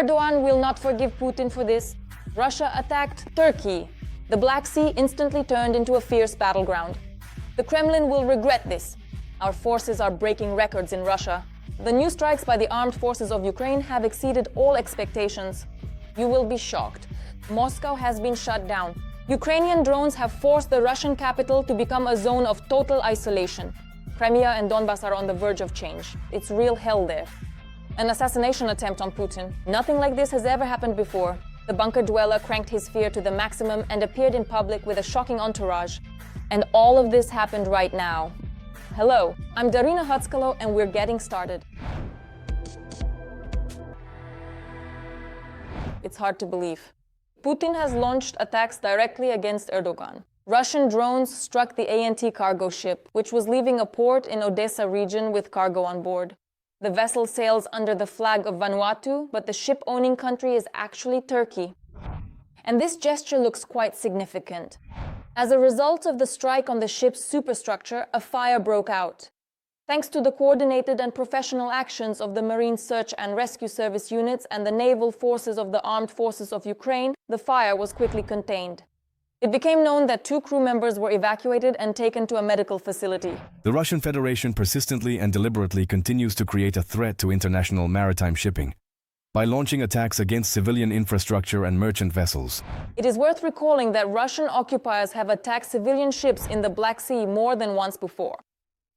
Erdogan will not forgive Putin for this. Russia attacked Turkey. The Black Sea instantly turned into a fierce battleground. The Kremlin will regret this. Our forces are breaking records in Russia. The new strikes by the armed forces of Ukraine have exceeded all expectations. You will be shocked. Moscow has been shut down. Ukrainian drones have forced the Russian capital to become a zone of total isolation. Crimea and Donbas are on the verge of change. It's real hell there. An assassination attempt on Putin. Nothing like this has ever happened before. The bunker dweller cranked his fear to the maximum and appeared in public with a shocking entourage. And all of this happened right now. Hello, I'm Daryna Hutskalo and we're getting started. It's hard to believe. Putin has launched attacks directly against Erdogan. Russian drones struck the ANT cargo ship, which was leaving a port in Odessa region with cargo on board. The vessel sails under the flag of Vanuatu, but the ship-owning country is actually Turkey. And this gesture looks quite significant. As a result of the strike on the ship's superstructure, a fire broke out. Thanks to the coordinated and professional actions of the Marine Search and Rescue Service units and the naval forces of the Armed Forces of Ukraine, the fire was quickly contained. It became known that 2 crew members were evacuated and taken to a medical facility. The Russian Federation persistently and deliberately continues to create a threat to international maritime shipping by launching attacks against civilian infrastructure and merchant vessels. It is worth recalling that Russian occupiers have attacked civilian ships in the Black Sea more than once before.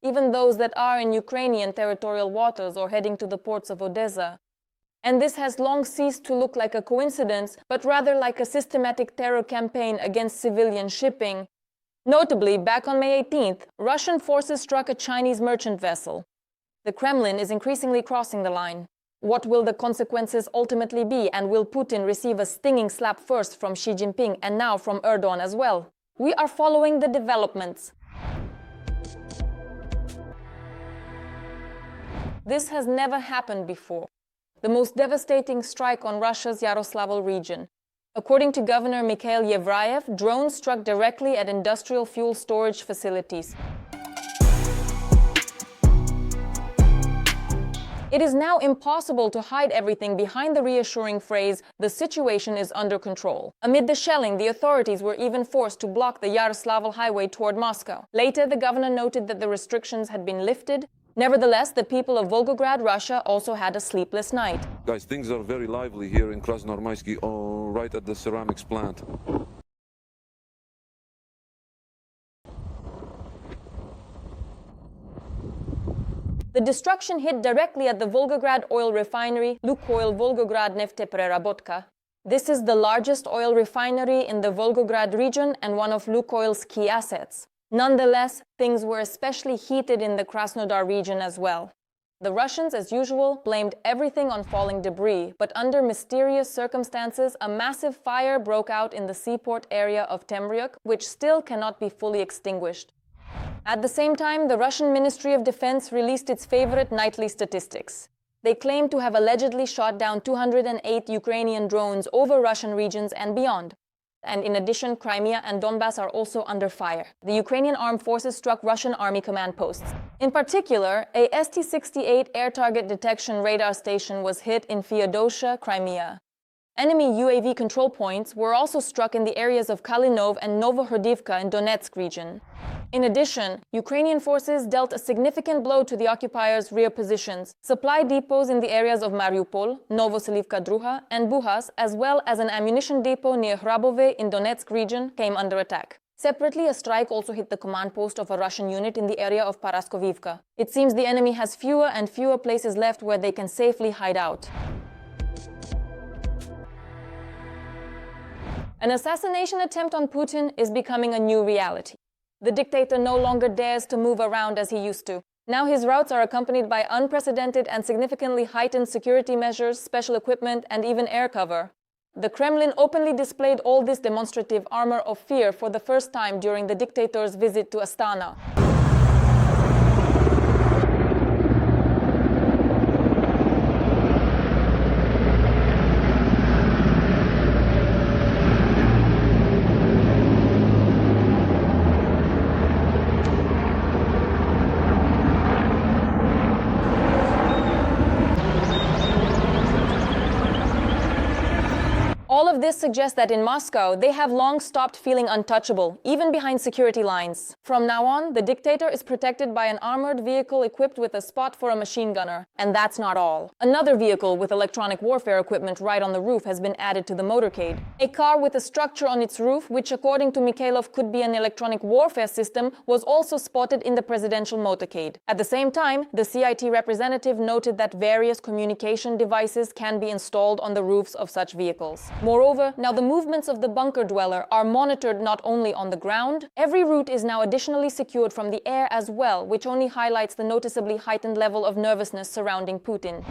Even those that are in Ukrainian territorial waters or heading to the ports of Odessa. And this has long ceased to look like a coincidence, but rather like a systematic terror campaign against civilian shipping. Notably, back on May 18th, Russian forces struck a Chinese merchant vessel. The Kremlin is increasingly crossing the line. What will the consequences ultimately be, and will Putin receive a stinging slap first from Xi Jinping and now from Erdogan as well? We are following the developments. This has never happened before. The most devastating strike on Russia's Yaroslavl region. According to Governor Mikhail Yevrayev, drones struck directly at industrial fuel storage facilities. It is now impossible to hide everything behind the reassuring phrase, "The situation is under control." Amid the shelling, the authorities were even forced to block the Yaroslavl highway toward Moscow. Later, the governor noted that the restrictions had been lifted. Nevertheless, the people of Volgograd, Russia, also had a sleepless night. Guys, things are very lively here in Krasnoarmaysky, right at the ceramics plant. The destruction hit directly at the Volgograd oil refinery, Lukoil Volgograd Nefteprerabotka. This is the largest oil refinery in the Volgograd region and one of Lukoil's key assets. Nonetheless, things were especially heated in the Krasnodar region as well. The Russians, as usual, blamed everything on falling debris, but under mysterious circumstances, a massive fire broke out in the seaport area of Temryuk, which still cannot be fully extinguished. At the same time, the Russian Ministry of Defense released its favorite nightly statistics. They claim to have allegedly shot down 208 Ukrainian drones over Russian regions and beyond. And in addition, Crimea and Donbas are also under fire. The Ukrainian armed forces struck Russian army command posts. In particular, a ST-68 air target detection radar station was hit in Feodosia, Crimea. Enemy UAV control points were also struck in the areas of Kalinov and Novohrodivka in Donetsk region. In addition, Ukrainian forces dealt a significant blow to the occupiers' rear positions. Supply depots in the areas of Mariupol, Novoselivka Druha, and Buhas, as well as an ammunition depot near Hrabove in Donetsk region, came under attack. Separately, a strike also hit the command post of a Russian unit in the area of Paraskovivka. It seems the enemy has fewer and fewer places left where they can safely hide out. An assassination attempt on Putin is becoming a new reality. The dictator no longer dares to move around as he used to. Now his routes are accompanied by unprecedented and significantly heightened security measures, special equipment, and even air cover. The Kremlin openly displayed all this demonstrative armor of fear for the first time during the dictator's visit to Astana. All of this suggests that in Moscow, they have long stopped feeling untouchable, even behind security lines. From now on, the dictator is protected by an armored vehicle equipped with a spot for a machine gunner. And that's not all. Another vehicle with electronic warfare equipment right on the roof has been added to the motorcade. A car with a structure on its roof, which according to Mikhailov could be an electronic warfare system, was also spotted in the presidential motorcade. At the same time, the CIT representative noted that various communication devices can be installed on the roofs of such vehicles. Moreover, now the movements of the bunker dweller are monitored not only on the ground, every route is now additionally secured from the air as well, which only highlights the noticeably heightened level of nervousness surrounding Putin.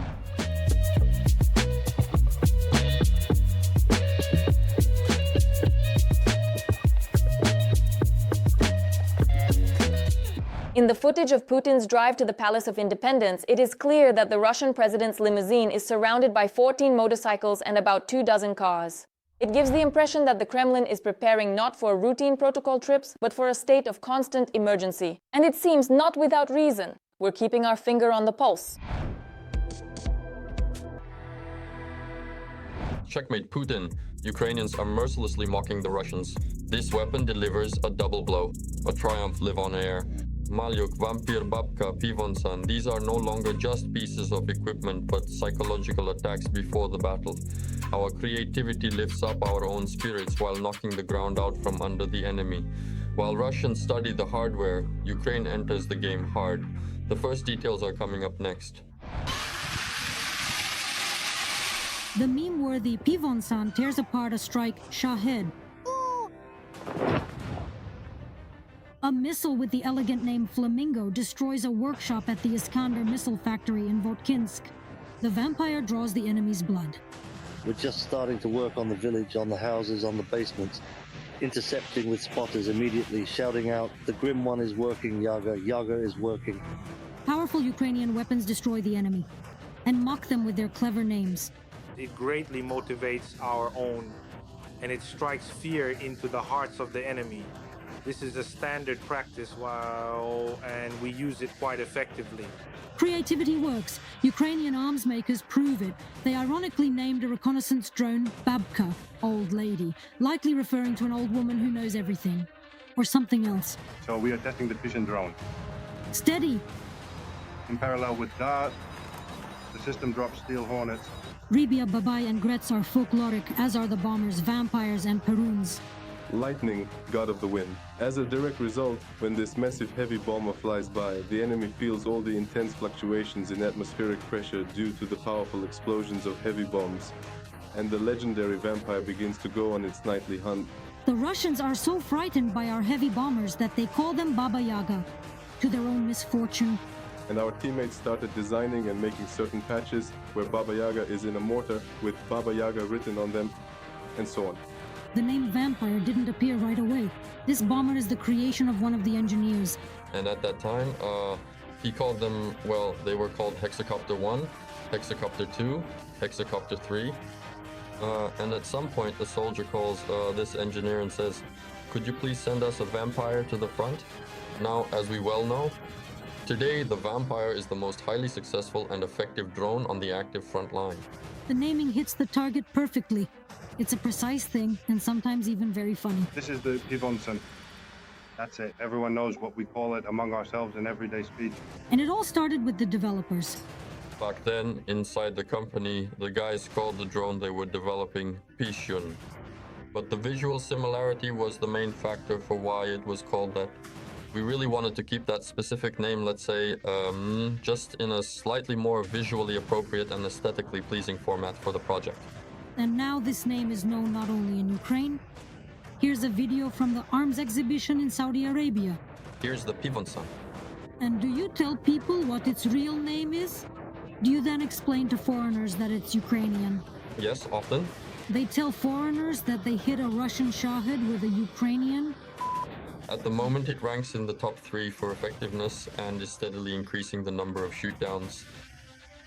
In the footage of Putin's drive to the Palace of Independence, it is clear that the Russian president's limousine is surrounded by 14 motorcycles and about 24 cars. It gives the impression that the Kremlin is preparing not for routine protocol trips, but for a state of constant emergency. And it seems not without reason. We're keeping our finger on the pulse. Checkmate Putin. Ukrainians are mercilessly mocking the Russians. This weapon delivers a double blow. A triumph live on air. Malyuk, Vampir, Babka, Pivonsan, these are no longer just pieces of equipment, but psychological attacks before the battle. Our creativity lifts up our own spirits while knocking the ground out from under the enemy. While Russians study the hardware, Ukraine enters the game hard. The first details are coming up next. The meme-worthy Pivonsan tears apart a strike Shahed. A missile with the elegant name Flamingo destroys a workshop at the Iskander missile factory in Votkinsk. The vampire draws the enemy's blood. We're just starting to work on the village, on the houses, on the basements, intercepting with spotters immediately, shouting out, "The Grim One is working, Yaga, Yaga is working." Powerful Ukrainian weapons destroy the enemy and mock them with their clever names. It greatly motivates our own, and it strikes fear into the hearts of the enemy. This is a standard practice, and we use it quite effectively. Creativity works. Ukrainian arms makers prove it. They ironically named a reconnaissance drone Babka, old lady, likely referring to an old woman who knows everything. Or something else. So we are testing the fission drone. Steady. In parallel with that, the system drops Steel Hornets. Ribia, Babai, and Gretz are folkloric, as are the bombers, vampires, and Peruns. Lightning, god of the wind. As a direct result, when this massive heavy bomber flies by, the enemy feels all the intense fluctuations in atmospheric pressure due to the powerful explosions of heavy bombs, and the legendary vampire begins to go on its nightly hunt. The Russians are so frightened by our heavy bombers that they call them Baba Yaga, to their own misfortune. And our teammates started designing and making certain patches where Baba Yaga is in a mortar with Baba Yaga written on them, and so on. The name Vampire didn't appear right away. This bomber is the creation of one of the engineers. And at that time, he called them, well, they were called Hexacopter 1, Hexacopter 2, Hexacopter 3. And at some point, the soldier calls this engineer and says, "Could you please send us a Vampire to the front?" Now, as we well know, today the Vampire is the most highly successful and effective drone on the active front line. The naming hits the target perfectly. It's a precise thing, and sometimes even very funny. This is the Pivonsan. That's it. Everyone knows what we call it among ourselves in everyday speech. And it all started with the developers. Back then, inside the company, the guys called the drone they were developing Pishyun. But the visual similarity was the main factor for why it was called that. We really wanted to keep that specific name, let's say, just in a slightly more visually appropriate and aesthetically pleasing format for the project. And now this name is known not only in Ukraine. Here's a video from the arms exhibition in Saudi Arabia. Here's the Pivonsan. And do you tell people what its real name is? Do you then explain to foreigners that it's Ukrainian? Yes, often. They tell foreigners that they hit a Russian Shahed with a Ukrainian? At the moment, it ranks in the top 3 for effectiveness and is steadily increasing the number of shootdowns.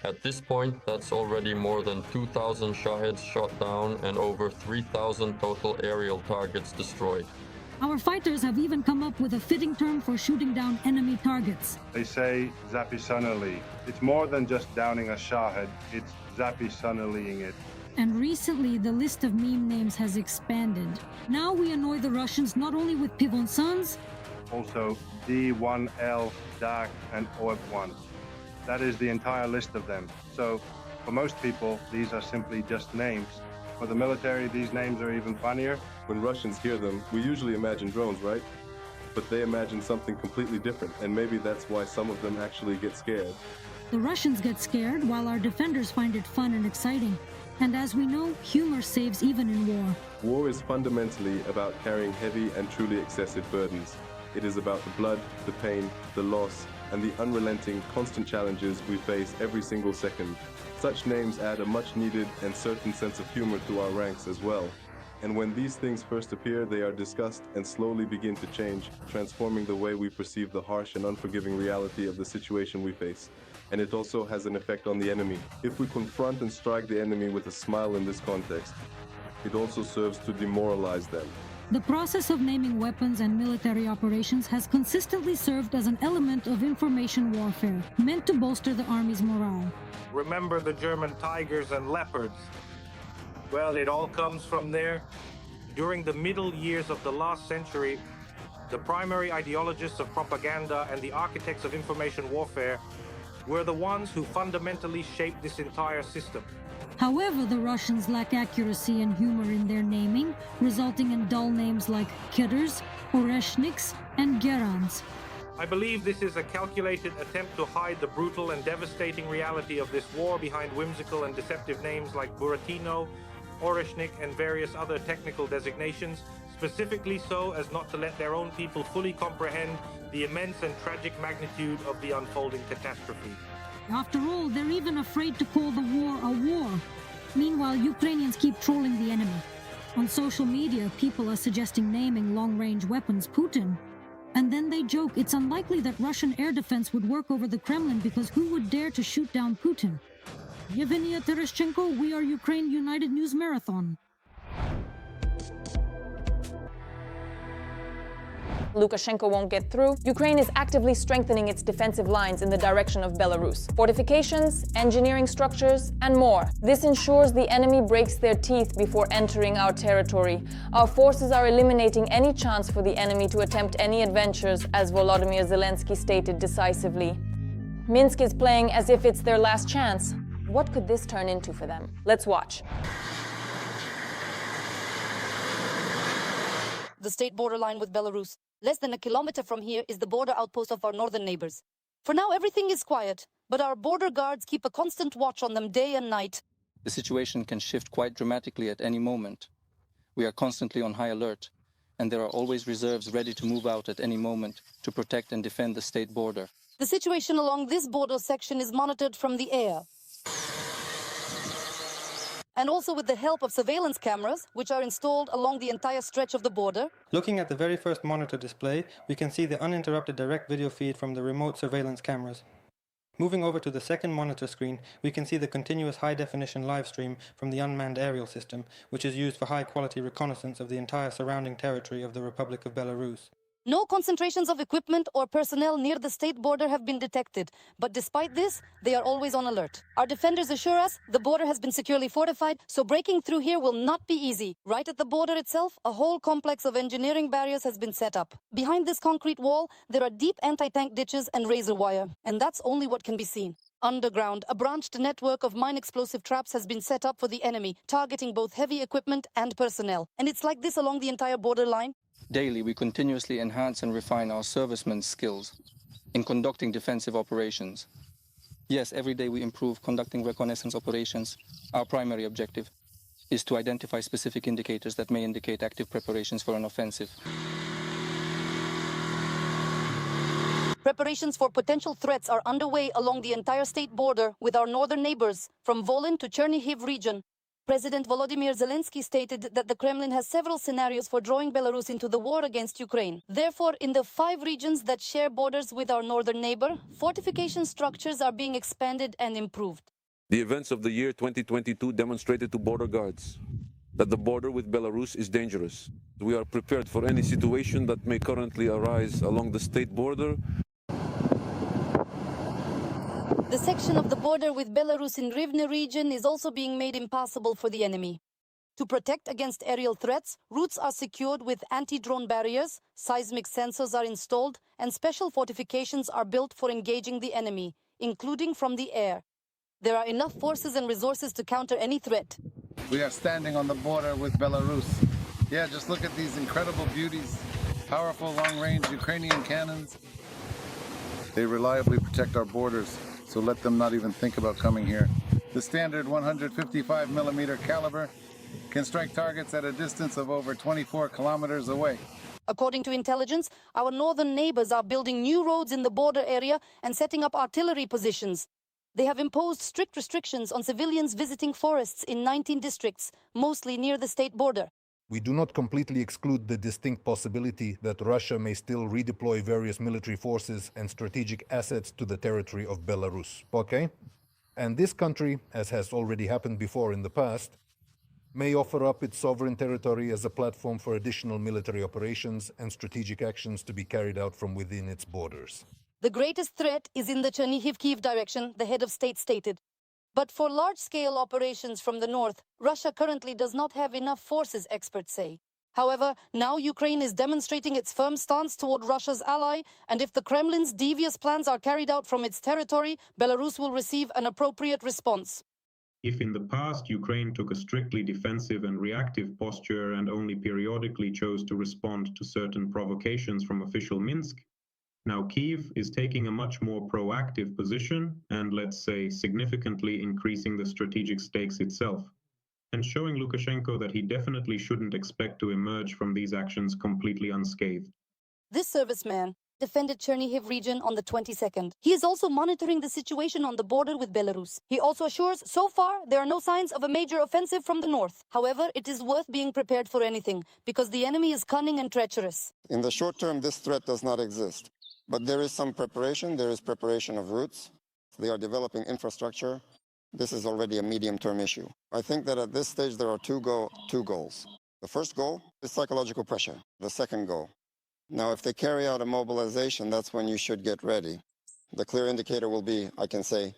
At this point, that's already more than 2,000 Shaheds shot down and over 3,000 total aerial targets destroyed. Our fighters have even come up with a fitting term for shooting down enemy targets. They say zapisanali. It's more than just downing a Shahed, it's zapisanaliing it. And recently, the list of meme names has expanded. Now we annoy the Russians not only with Pivonsans, Also D1L, DAC, and OEP1. That is the entire list of them. So for most people, these are simply just names. For the military, these names are even funnier. When Russians hear them, we usually imagine drones, right? But they imagine something completely different, and maybe that's why some of them actually get scared. the Russians get scared while our defenders find it fun and exciting. And as we know, humor saves even in war. War is fundamentally about carrying heavy and truly excessive burdens. It is about the blood, the pain, the loss, and the unrelenting, constant challenges we face every single second. Such names add a much-needed and certain sense of humor to our ranks as well. And when these things first appear, they are discussed and slowly begin to change, transforming the way we perceive the harsh and unforgiving reality of the situation we face. And it also has an effect on the enemy. If we confront and strike the enemy with a smile in this context, it also serves to demoralize them. The process of naming weapons and military operations has consistently served as an element of information warfare, meant to bolster the army's morale. Remember the German tigers and leopards? Well, it all comes from there. During the middle years of the last century, the primary ideologists of propaganda and the architects of information warfare were the ones who fundamentally shaped this entire system. However, the Russians lack accuracy and humor in their naming, resulting in dull names like Kidders, Oreshniks, and Gerans. I believe this is a calculated attempt to hide the brutal and devastating reality of this war behind whimsical and deceptive names like Buratino, Oreshnik, and various other technical designations, specifically so as not to let their own people fully comprehend the immense and tragic magnitude of the unfolding catastrophe. After all, they're even afraid to call the war a war. Meanwhile, Ukrainians keep trolling the enemy. On social media, people are suggesting naming long-range weapons Putin. And then they joke it's unlikely that Russian air defense would work over the Kremlin because who would dare to shoot down Putin? Yevgenia Tereshchenko, we are Ukraine United News Marathon. Lukashenko won't get through. Ukraine is actively strengthening its defensive lines in the direction of Belarus. Fortifications, engineering structures, and more. This ensures the enemy breaks their teeth before entering our territory. Our forces are eliminating any chance for the enemy to attempt any adventures, as Volodymyr Zelensky stated decisively. Minsk is playing as if it's their last chance. What could this turn into for them? Let's watch. The state borderline with Belarus. Less than a kilometer from here is the border outpost of our northern neighbors. For now, everything is quiet, but our border guards keep a constant watch on them day and night. The situation can shift quite dramatically at any moment. We are constantly on high alert, and there are always reserves ready to move out at any moment to protect and defend the state border. The situation along this border section is monitored from the air. And also with the help of surveillance cameras, which are installed along the entire stretch of the border. Looking at the very first monitor display, we can see the uninterrupted direct video feed from the remote surveillance cameras. Moving over to the second monitor screen, we can see the continuous high-definition live stream from the unmanned aerial system, which is used for high-quality reconnaissance of the entire surrounding territory of the Republic of Belarus. No concentrations of equipment or personnel near the state border have been detected, but despite this, they are always on alert. Our defenders assure us the border has been securely fortified, so breaking through here will not be easy. Right at the border itself, a whole complex of engineering barriers has been set up. Behind this concrete wall, there are deep anti-tank ditches and razor wire, and that's only what can be seen. Underground, a branched network of mine-explosive traps has been set up for the enemy, targeting both heavy equipment and personnel. And it's like this along the entire borderline. Daily, we continuously enhance and refine our servicemen's skills in conducting defensive operations. Yes, every day we improve conducting reconnaissance operations. Our primary objective is to identify specific indicators that may indicate active preparations for an offensive. Preparations for potential threats are underway along the entire state border with our northern neighbors, from Volyn to Chernihiv region. President Volodymyr Zelensky stated that the Kremlin has several scenarios for drawing Belarus into the war against Ukraine. Therefore, in the 5 regions that share borders with our northern neighbor, fortification structures are being expanded and improved. The events of the year 2022 demonstrated to border guards that the border with Belarus is dangerous. We are prepared for any situation that may currently arise along the state border. The section of the border with Belarus in Rivne region is also being made impassable for the enemy. To protect against aerial threats, routes are secured with anti-drone barriers, seismic sensors are installed, and special fortifications are built for engaging the enemy, including from the air. There are enough forces and resources to counter any threat. We are standing on the border with Belarus. Yeah, just look at these incredible beauties. Powerful long-range Ukrainian cannons. They reliably protect our borders, so let them not even think about coming here. The standard 155mm caliber can strike targets at a distance of over 24 kilometers away. According to intelligence, our northern neighbors are building new roads in the border area and setting up artillery positions. They have imposed strict restrictions on civilians visiting forests in 19 districts, mostly near the state border. We do not completely exclude the distinct possibility that Russia may still redeploy various military forces and strategic assets to the territory of Belarus, okay? And this country, as has already happened before in the past, may offer up its sovereign territory as a platform for additional military operations and strategic actions to be carried out from within its borders. The greatest threat is in the Chernihiv-Kyiv direction, the head of state stated. But for large-scale operations from the north, Russia currently does not have enough forces, experts say. However, now Ukraine is demonstrating its firm stance toward Russia's ally, and if the Kremlin's devious plans are carried out from its territory, Belarus will receive an appropriate response. If in the past Ukraine took a strictly defensive and reactive posture and only periodically chose to respond to certain provocations from official Minsk, now Kyiv is taking a much more proactive position and, let's say, significantly increasing the strategic stakes itself, and showing Lukashenko that he definitely shouldn't expect to emerge from these actions completely unscathed. This serviceman defended Chernihiv region on the 22nd. He is also monitoring the situation on the border with Belarus. He also assures, so far, there are no signs of a major offensive from the north. However, it is worth being prepared for anything, because the enemy is cunning and treacherous. In the short term, this threat does not exist. But there is some preparation. There is preparation of routes. They are developing infrastructure. This is already a medium-term issue. I think that at this stage, there are two goals. The first goal is psychological pressure. The second goal. Now, if they carry out a mobilization, that's when you should get ready. The clear indicator will be, I can say,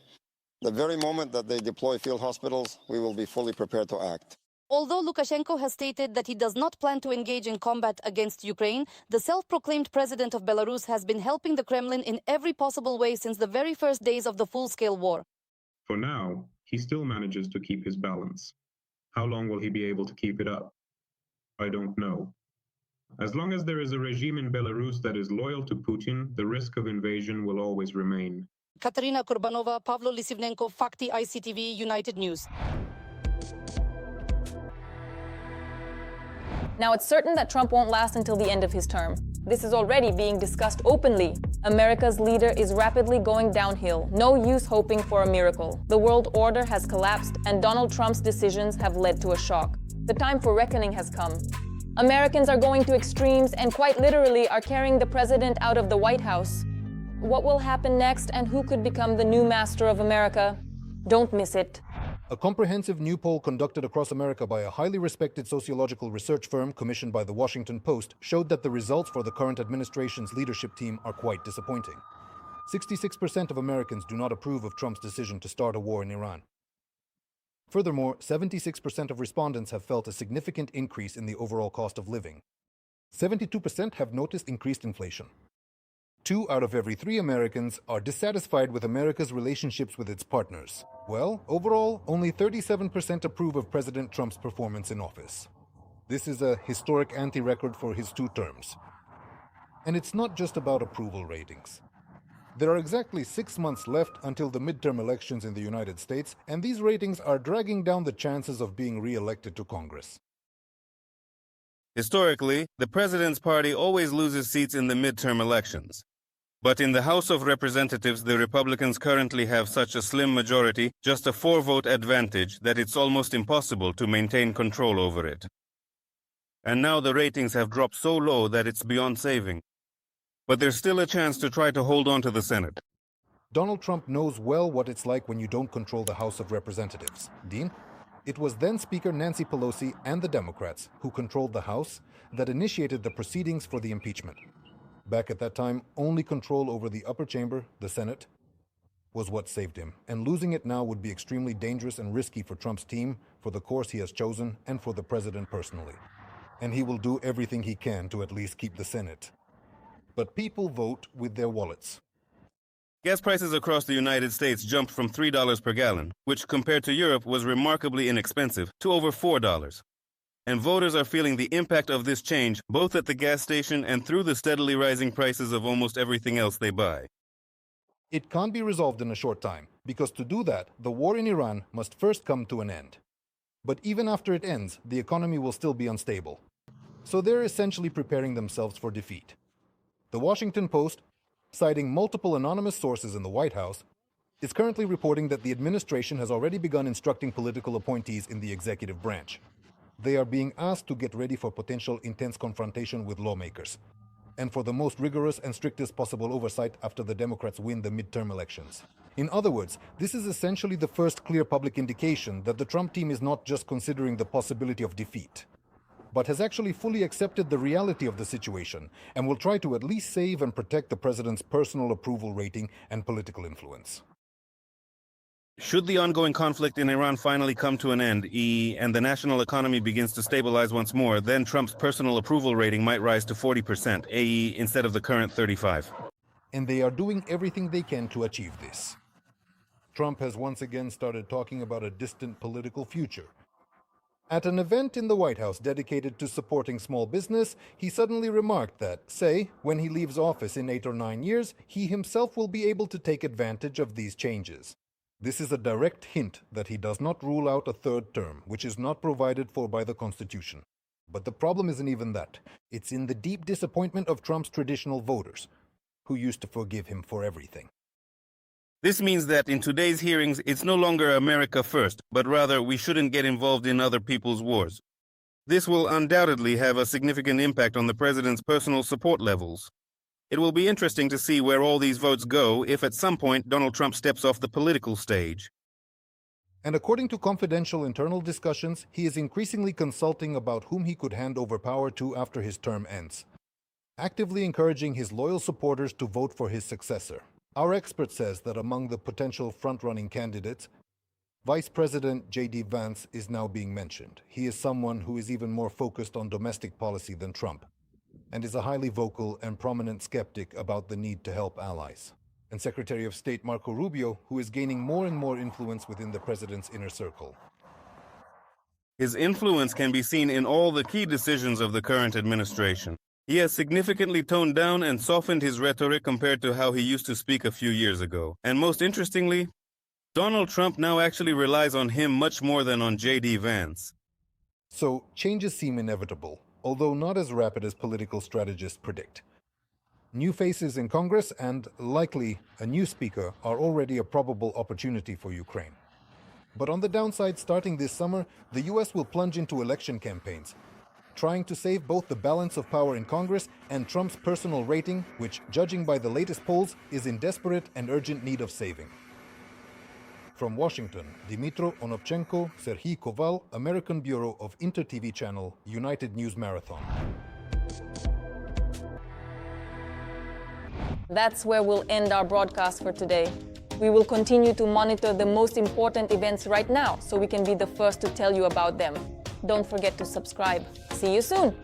the very moment that they deploy field hospitals, we will be fully prepared to act. Although Lukashenko has stated that he does not plan to engage in combat against Ukraine, the self-proclaimed president of Belarus has been helping the Kremlin in every possible way since the very first days of the full-scale war. For now, he still manages to keep his balance. How long will he be able to keep it up? I don't know. As long as there is a regime in Belarus that is loyal to Putin, the risk of invasion will always remain. Katerina Kurbanova, Pavlo Lisivnenko, Fakti ICTV, United News. Now, it's certain that Trump won't last until the end of his term. This is already being discussed openly. America's leader is rapidly going downhill. No use hoping for a miracle. The world order has collapsed, and Donald Trump's decisions have led to a shock. The time for reckoning has come. Americans are going to extremes and quite literally are carrying the president out of the White House. What will happen next and who could become the new master of America? Don't miss it. A comprehensive new poll conducted across America by a highly respected sociological research firm commissioned by the Washington Post showed that the results for the current administration's leadership team are quite disappointing. 66% of Americans do not approve of Trump's decision to start a war in Iran. Furthermore, 76% of respondents have felt a significant increase in the overall cost of living. 72% have noticed increased inflation. 2 out of every 3 Americans are dissatisfied with America's relationships with its partners. Well, overall, only 37% approve of President Trump's performance in office. This is a historic anti-record for his 2 terms. And it's not just about approval ratings. There are exactly 6 months left until the midterm elections in the United States, and these ratings are dragging down the chances of being re-elected to Congress. Historically, the president's party always loses seats in the midterm elections. But in the House of Representatives, the Republicans currently have such a slim majority, just a 4-vote advantage, that it's almost impossible to maintain control over it. And now the ratings have dropped so low that it's beyond saving. But there's still a chance to try to hold on to the Senate. Donald Trump knows well what it's like when you don't control the House of Representatives. Dean? It was then Speaker Nancy Pelosi and the Democrats who controlled the House that initiated the proceedings for the impeachment. Back at that time, only control over the upper chamber, the Senate, was what saved him, and losing it now would be extremely dangerous and risky for Trump's team, for the course he has chosen, and for the president personally. And he will do everything he can to at least keep the Senate. But people vote with their wallets. Gas prices across the United States jumped from $3 per gallon, which compared to Europe was remarkably inexpensive, to over $4. And voters are feeling the impact of this change both at the gas station and through the steadily rising prices of almost everything else they buy. It can't be resolved in a short time, because to do that, the war in Iran must first come to an end. But even after it ends, the economy will still be unstable. So they're essentially preparing themselves for defeat. The Washington Post, citing multiple anonymous sources in the White House, is currently reporting that the administration has already begun instructing political appointees in the executive branch. They are being asked to get ready for potential intense confrontation with lawmakers, and for the most rigorous and strictest possible oversight after the Democrats win the midterm elections. In other words, this is essentially the first clear public indication that the Trump team is not just considering the possibility of defeat, but has actually fully accepted the reality of the situation and will try to at least save and protect the president's personal approval rating and political influence. Should the ongoing conflict in Iran finally come to an end, and the national economy begins to stabilize once more, then Trump's personal approval rating might rise to 40%, instead of the current 35%. And they are doing everything they can to achieve this. Trump has once again started talking about a distant political future. At an event in the White House dedicated to supporting small business, he suddenly remarked that, say, when he leaves office in 8 or 9 years, he himself will be able to take advantage of these changes. This is a direct hint that he does not rule out a third term, which is not provided for by the Constitution. But the problem isn't even that. It's in the deep disappointment of Trump's traditional voters, who used to forgive him for everything. This means that in today's hearings, it's no longer America first, but rather we shouldn't get involved in other people's wars. This will undoubtedly have a significant impact on the president's personal support levels. It will be interesting to see where all these votes go if at some point Donald Trump steps off the political stage. And according to confidential internal discussions, he is increasingly consulting about whom he could hand over power to after his term ends, actively encouraging his loyal supporters to vote for his successor. Our expert says that among the potential front-running candidates, Vice President J.D. Vance is now being mentioned. He is someone who is even more focused on domestic policy than Trump, and is a highly vocal and prominent skeptic about the need to help allies. And Secretary of State Marco Rubio, who is gaining more and more influence within the president's inner circle. His influence can be seen in all the key decisions of the current administration. He has significantly toned down and softened his rhetoric compared to how he used to speak a few years ago. And most interestingly, Donald Trump now actually relies on him much more than on J.D. Vance. So changes seem inevitable, although not as rapid as political strategists predict. New faces in Congress and, likely, a new speaker are already a probable opportunity for Ukraine. But on the downside, starting this summer, the U.S. will plunge into election campaigns, trying to save both the balance of power in Congress and Trump's personal rating, which, judging by the latest polls, is in desperate and urgent need of saving. From Washington, Dmytro Onopchenko, Serhiy Koval, American Bureau of Inter-TV Channel, United News Marathon. That's where we'll end our broadcast for today. We will continue to monitor the most important events right now so we can be the first to tell you about them. Don't forget to subscribe. See you soon!